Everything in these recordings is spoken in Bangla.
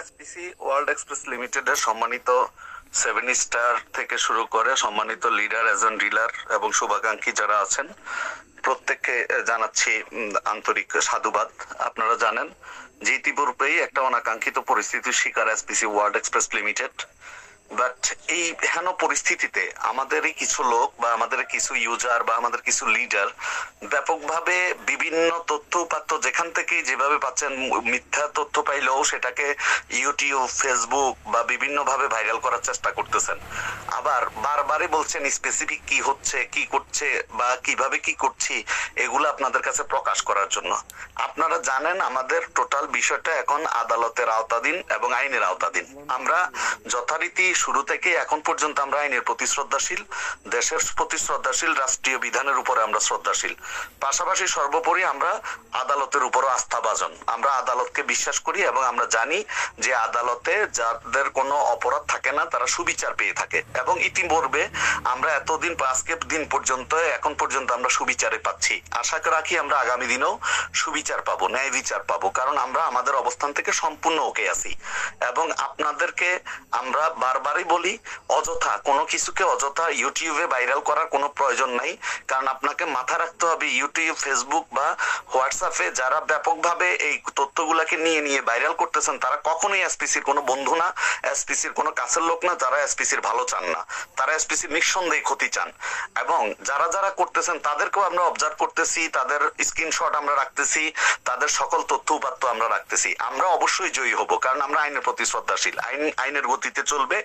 এসপিসি ওয়ার্ল্ড এক্সপ্রেস লিমিটেডের সম্মানিত 7 স্টার থেকে শুরু করে সম্মানিত লিডার, এজেন্ট, ডিলার এবং শুভাকাঙ্ক্ষী যারা আছেন প্রত্যেককে জানাচ্ছি আন্তরিক সাধুবাদ। আপনারা জানেন যে ইতিপূর্বেই একটা অনাকাঙ্ক্ষিত পরিস্থিতির শিকার SPC world express limited. But এই হেন পরিস্থিতিতে আমাদেরই কিছু লোক বা আমাদের কিছু ইউজার বা আমাদের কিছু লিডার ব্যাপকভাবে বিভিন্ন তথ্য উপাত্ত যেখান থেকে যেভাবে পাচ্ছেন, মিথ্যা তথ্য পাইলেও সেটাকে ইউটিউব, ফেসবুক বা বিভিন্ন ভাবে ভাইরাল করার চেষ্টা করতেছেন। আবার বারবারই বলছেন স্পেসিফিক কি হচ্ছে, কি করছে বা কিভাবে কি করছি এগুলো আপনাদের কাছে প্রকাশ করার জন্য। আপনারা জানেন আমাদের টোটাল বিষয়টা এখন আদালতের আওতাধীন এবং আইনের আওতাধীন। আমরা যথারীতি শুরু থেকে এখন পর্যন্ত আমরা আইনের প্রতি শ্রদ্ধাশীল, দেশের প্রতি শ্রদ্ধাশীল, রাষ্ট্রীয় বিধানের উপরে আমরা শ্রদ্ধাশীল। পাশাপাশি সর্বোপরি আমরা আদালতের উপরও আস্থাভাজন। আমরা আদালতকে বিশ্বাস করি এবং আমরা জানি যে আদালতে যাদের কোনো অপরাধ থাকে না তারা সুবিচার পেয়ে থাকে। এবং ইতিপূর্বে আমরা এতদিন আজকের দিন পর্যন্ত এখন পর্যন্ত আমরা সুবিচারে পাচ্ছি। আশা রাখি আমরা আগামী দিনেও সুবিচার পাবো, ন্যায় বিচার পাবো, কারণ আমরা আমাদের অবস্থান থেকে সম্পূর্ণ ওকে আছি। এবং আপনাদেরকে আমরা বারবারই বলি, অযথা কোনো কিছুকে অযথা ইউটিউবে ভাইরাল করার কোনো প্রয়োজন নাই। কারণ আপনাকে মাথা রাখতে হবে ইউটিউব, ফেসবুক বা হোয়াটসঅ্যাপে যারা ব্যাপকভাবে এই তথ্যগুলাকে নিয়ে নিয়ে ভাইরাল করতেছেন তারা কখনোই এসপিসির কোনো বন্ধু না, এসপিসির কোনো কাছের লোক না, যারা এসপিসির ভালো চান না, তারা এসপিসির নিঃসন্দেহে ক্ষতি চান। এবং যারা যারা করতেছেন তাদেরকেও আমরা অবজার্ভ করতেছি, তাদের স্ক্রিনশট আমরা রাখতেছি, তাদের সকল তথ্য উপাত্ত আমরা রাখতেছি। আমরা অবশ্যই জয়ী হব, কারণ আমরা আইনের প্রতি শ্রদ্ধাশীল। আইনের গতিতে চলবে।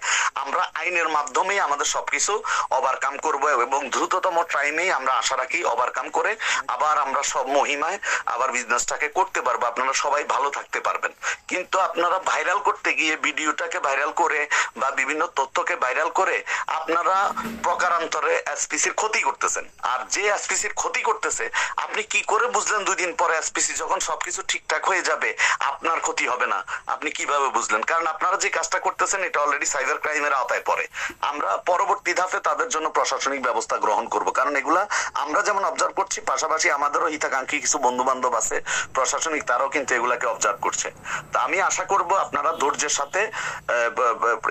আমরা আইনের মাধ্যমেই আমাদের সবকিছু ওভারকাম করব এবং দ্রুততম টাইমেই আমরা আশা রাখি ওভারকাম করে আবার আমরা সব মহিমায় আবার বিজনেসটাকে করতে পারবো। আপনারা সবাই ভালো থাকতে পারবেন। কিন্তু আপনারা ভাইরাল করতে গিয়ে ভিডিওটাকে ভাইরাল করে বা বিভিন্ন তথ্যকে ভাইরাল করে আপনারা প্রকারান্তরে এসপিসির ক্ষতি করতেছেন। আর যে এসপিসির ক্ষতি করতেছে আপনি কি করে বুঝলেন 2 দিন পরে এসপিসি যখন সবকিছু ঠিকঠাক হয়ে যাবে আপনার ক্ষতি হবে না? আপনি কিভাবে বুঝলেন? কারণ আপনারা যে কাজটা করতেছেন এটা অলরেডি সাইবার ক্রাইমের আওতায় পড়ে। আমরা পরবর্তী ধাপে তাদের জন্য প্রশাসনিক ব্যবস্থা গ্রহণ করব, কারণ এগুলা আমরা যেমন অবজার্ভ করছি, পাশাপাশি আমাদেরও হিতাকাঙ্ক্ষী কিছু বন্ধু বান্ধব আছে প্রশাসনিক, তারাও কিন্তু এগুলাকে অবজার্ভ করছে। তা আমি আশা করব আপনারা ধৈর্যের সাথে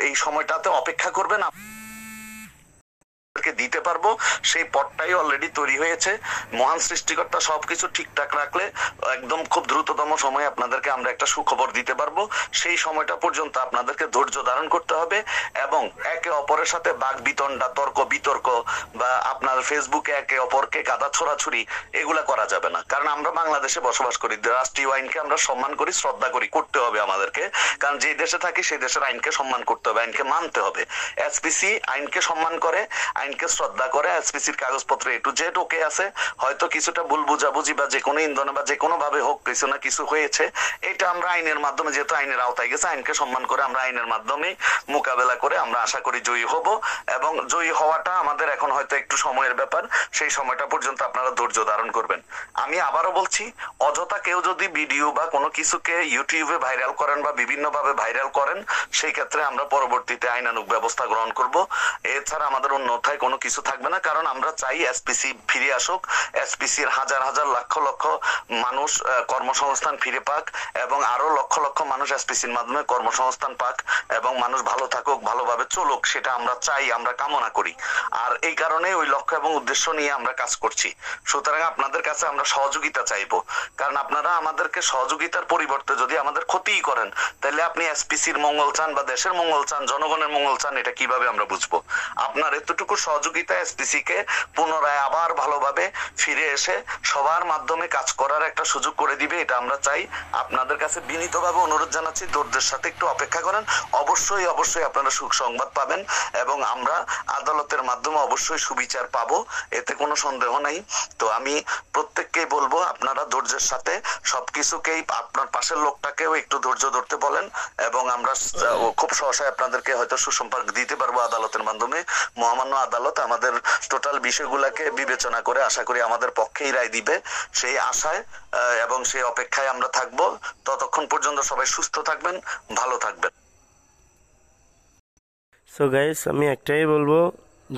এই সময়টাতে অপেক্ষা করবেন। দিতে পারবো সেই পথটাই অলরেডি তৈরি হয়েছে। মহান সৃষ্টিকর্তা সবকিছু ঠিকঠাক রাখলে একদম খুব দ্রুততম সময়ে আপনাদেরকে আমরা একটা সুখবর দিতে পারবো। সেই সময়টা পর্যন্ত আপনাদেরকে ধৈর্য ধারণ করতে হবে এবং একে অপরের সাথে বাক বিতণ্ডা, তর্ক বিতর্ক বা আপনার ফেসবুকে একে অপরকে কাদা ছোড়াছুড়ি এগুলা করা যাবে না। কারণ আমরা বাংলাদেশে বসবাস করি, রাষ্ট্রীয় আইনকে আমরা সম্মান করি, শ্রদ্ধা করি, করতে হবে আমাদেরকে। কারণ যে দেশে থাকি সেই দেশের আইনকে সম্মান করতে হবে, আইনকে মানতে হবে। এসপিসি আইনকে সম্মান করে, আইনকে শ্রদ্ধা করে। এসপিসির কাগজপত্র A to Z ওকে আছে। হয়তো কিছুটা ভুল বুঝাবুঝি বা যে কোনো ইন্ধনে বা যে কোনো ভাবে হোক কিছু না কিছু হয়েছে, এটা আমরা আইনের মাধ্যমে, যেহেতু আইনের আওতায় গেছে, আইনকে সম্মান করে আমরা আইনের মাধ্যমে মোকাবেলা করে আমরা আশা করি জয়ী হব। এবং জয়ী হওয়াটা আমাদের এখন হয়তো একটু সময়ের ব্যাপার। সেই সময়টা পর্যন্ত আপনারা ধৈর্য ধারণ করবেন। আমি আবারও বলছি, অযথা কেউ যদি ভিডিও বা কোনো কিছুকে ইউটিউবে ভাইরাল করেন বা বিভিন্ন ভাবে ভাইরাল করেন, সেই ক্ষেত্রে আমরা পরবর্তীতে আইনানুগ ব্যবস্থা গ্রহণ করব। এছাড়া আমাদের অন্যথায় কোনো কিছু থাকবে না। কারণ আমরা চাই এসপিসি ফিরে আসুক, এসপিসির হাজার হাজার লক্ষ লক্ষ মানুষ কর্মসংস্থান ফিরে পাক এবং আরো লক্ষ লক্ষ মানুষ এসপিসির মাধ্যমে কর্মসংস্থান পাক এবং মানুষ ভালো থাকুক, ভালোভাবে চলুক, সেটা আমরা চাই, আমরা কামনা করি। আর এই কারণে ওই লক্ষ্য এবং উদ্দেশ্য নিয়ে আমরা কাজ করছি। সুতরাং আপনাদের কাছে আমরা সহযোগিতা চাইবো, কারণ আপনারা আমাদেরকে সহযোগিতার পরিবর্তে যদি আমাদের ক্ষতিই করেন, তাহলে আপনি এসপিসির মঙ্গল চান বা দেশের মঙ্গল চান, জনগণের মঙ্গল চান, এটা কিভাবে আমরা বুঝবো? আপনার এতটুকু সহযোগিতা এসপিসি কে পুনরায় আবার ভালোভাবে ফিরে এসে সবার মাধ্যমে কাজ করার একটা সুযোগ করে দিবে, এটা আমরা চাই। আপনাদের কাছে বিনীতভাবে অনুরোধ জানাচ্ছি, ধৈর্যের সাথে একটু অপেক্ষা করেন। অবশ্যই অবশ্যই আপনারা সুখ সংবাদ পাবেন এবং আমরা আদালতের মাধ্যমে অবশ্যই সুবিচার পাবো, এতে কোনো সন্দেহ নাই। তো আমি প্রত্যেককে বলবো আপনারা ধৈর্যের সাথে সবকিছুকেই, আপনার পাশের লোকটাকেও একটু ধৈর্য ধরতে বলেন এবং আমরা খুব সহসায় আপনাদেরকে হয়তো সুসম্পর্ক দিতে পারবো আদালতের মাধ্যমে। মহামান্য আদালত আমাদের টোটাল বিষয়গুলোকে বিবেচনা করে আশা করি আমাদের পক্ষেই রায় দিবে, সেই আশায় এবং সেই অপেক্ষায় আমরা থাকবো। ততক্ষণ পর্যন্ত সবাই সুস্থ থাকবেন, ভালো থাকবেন। সো গাইস, আমি একটাই বলবো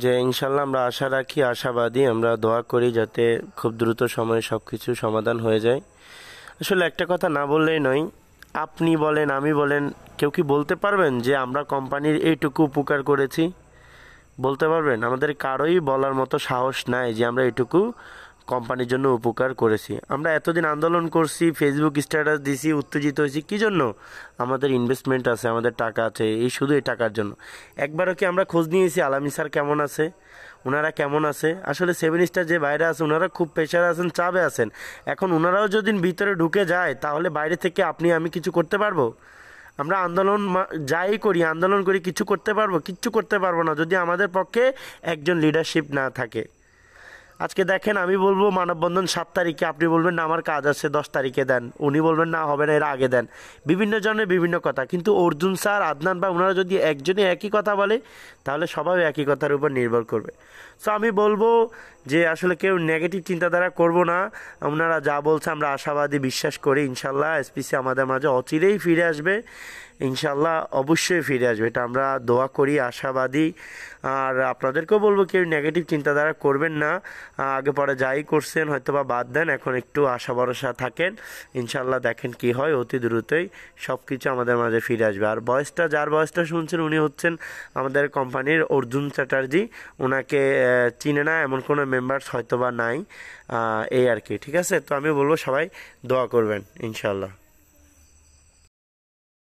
যে ইনশাল্লাহ আমরা আশা রাখি, আশাবাদী, আমরা দোয়া করি যাতে খুব দ্রুত সময়ে সব কিছু সমাধান হয়ে যায়। আসলে একটা কথা না বললেই নয়, আপনি বলেন, আমি বলেন, কেউ কি বলতে পারবেন যে আমরা কোম্পানির এইটুকু উপকার করেছি? বলতে পারবেন? আমাদের কারোই বলার মতো সাহস নাই যে আমরা এটুকু কোম্পানির জন্য উপকার করেছি। আমরা এতদিন আন্দোলন করছি, ফেসবুক স্ট্যাটাস দিছি, উত্তেজিত হয়েছি, কী জন্য? আমাদের ইনভেস্টমেন্ট আছে, আমাদের টাকা আছে, এই শুধু এই টাকার জন্য। একবারও কি আমরা খোঁজ নিয়েছি আলামিন স্যার কেমন আছে, ওনারা কেমন আছে? আসলে সেভেন স্টার যে বাইরে আছে ওনারা খুব প্রেশারে আছেন, চাপে আছেন। এখন ওনারাও যদি ভিতরে ঢুকে যায় তাহলে বাইরে থেকে আপনি আমি কিছু করতে পারবো? আমরা আন্দোলন যাই করি, আন্দোলন করি, কিছু করতে পারবো? কিচ্ছু করতে পারবো না যদি আমাদের পক্ষে একজন লিডারশিপ না থাকে। আজকে দেখেন, আমি বলবো মানববন্ধন 7 তারিখে, আপনি বলবেন না আমার কাজ আছে 10 তারিখে দেন, উনি বলবেন না হবে না এর আগে দেন। বিভিন্ন জনের বিভিন্ন কথা, কিন্তু অর্জুন স্যার, আদনান বা ওনারা যদি একজনই একই কথা বলে তাহলে সবাই একই কথার উপর নির্ভর করবে। সো আমি বলবো যে আসলে কেউ নেগেটিভ চিন্তাধারা করব না। ওনারা যা বলছে আমরা আশাবাদী, বিশ্বাস করি ইনশাল্লাহ এসপিসি আমাদের মাঝে অচিরেই ফিরে আসবে। ইনশাল্লাহ অবশ্যই ফিরে আসবে, এটা আমরা দোয়া করি, আশাবাদী। আর আপনাদেরকেও বলবো কেউ নেগেটিভ চিন্তাধারা করবেন না। আগে পরে যাই করছেন হয়তো বা বাদ দেন, এখন একটু আশা ভরসা থাকেন। ইনশাল্লাহ দেখেন কি হয়, অতি দ্রুতই সব কিছু আমাদের মাঝে ফিরে আসবে। আর বয়সটা, যার বয়সটা শুনছেন উনি হচ্ছেন আমাদের কোম্পানির অর্জুন চ্যাটার্জি। ওনাকে চিনে না এমন কোনো মেম্বার্স হয়তো বা নাই, এই আর কি। ঠিক আছে, তো আমি বলবো সবাই দোয়া করবেন ইনশাল্লাহ।